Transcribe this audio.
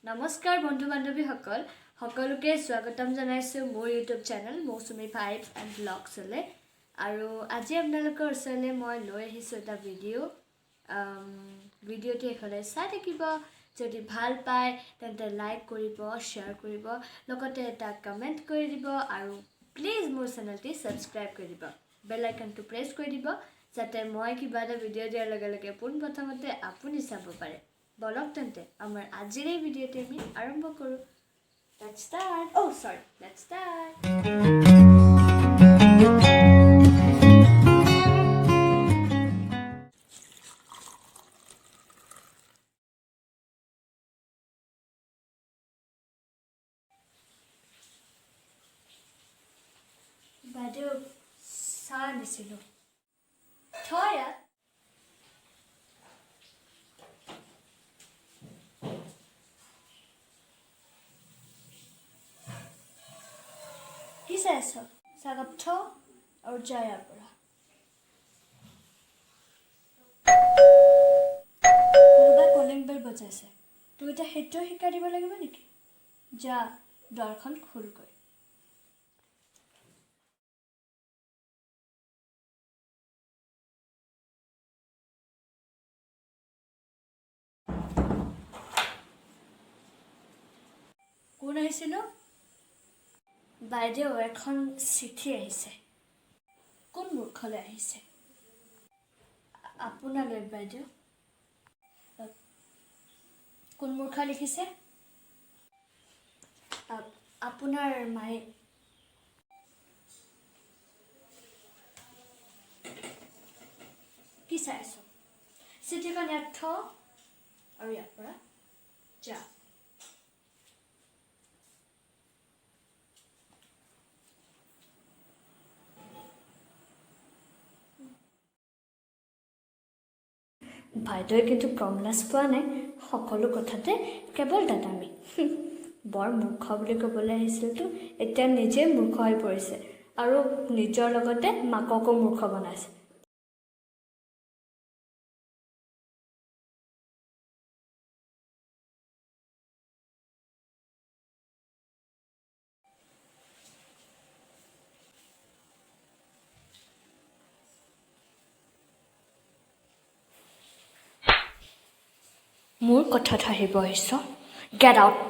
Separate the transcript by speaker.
Speaker 1: নমস্কাৰ বন্ধু বান্ধৱীসকল সকলোকে স্বাগতম জনাইছো মোৰ YouTube channel Mousumi vibes and ব্লগছলৈ আৰু আজি আপোনালোকৰ ওচৰলৈ মই লৈ আহিছোঁ এটা ভিডিঅ'টো এখনে চাই থাকিব যদি ভাল পায় তেন্তে লাইক কৰিব শ্বেয়াৰ কৰিব লগতে এটা কমেণ্ট কৰি দিব আৰু প্লিজ মোৰ চেনেলটি ছাবস্ক্ৰাইব কৰি দিব বেল আইকনটো প্ৰেছ কৰি দিব যাতে মই কিবা এটা ভিডিঅ' দিয়াৰ লগে লগে পোনপ্ৰথমতে আপুনি চাব পাৰে বলক তেন্তে আমাৰ আজিৰ এই ভিডিঅ'টো আমি আৰম্ভ কৰোঁ Let's start. Oh, sorry. Let's start. বাইদেউ চাহ আনিছিলোঁ থৈ ইয়াত কি চাই আছ চাহকাপ থ আৰু যা ইয়াৰ পৰা কোনোবাই কলিং বেল বজাইছে তোক এতিয়া সেইটোৱে শিকাই দিব লাগিব নেকি যা দুৱাৰখন খোলগৈ কোন আহিছিল বাইদেউ এখন চিঠি আহিছে কোন মূৰ্খলৈ আহিছে আপোনালৈ বাইদেউ কোন মূৰ্খ লিখিছে আপোনাৰ মায়ে কি চাই আছো চিঠিখন ইয়াত থ আৰু ইয়াৰ পৰা যা বাইদেৱে কিন্তু প্ৰমলাছ পোৱা নাই সকলো কথাতে কেৱল দাদামি বৰ মূৰ্খ বুলি ক'বলৈ আহিছিলতো এতিয়া নিজে মূৰ্খ হৈ পৰিছে আৰু নিজৰ লগতে মাককো মূৰ্খ বনাইছে মোৰ কথাত আহিব আহিছ গেট আউট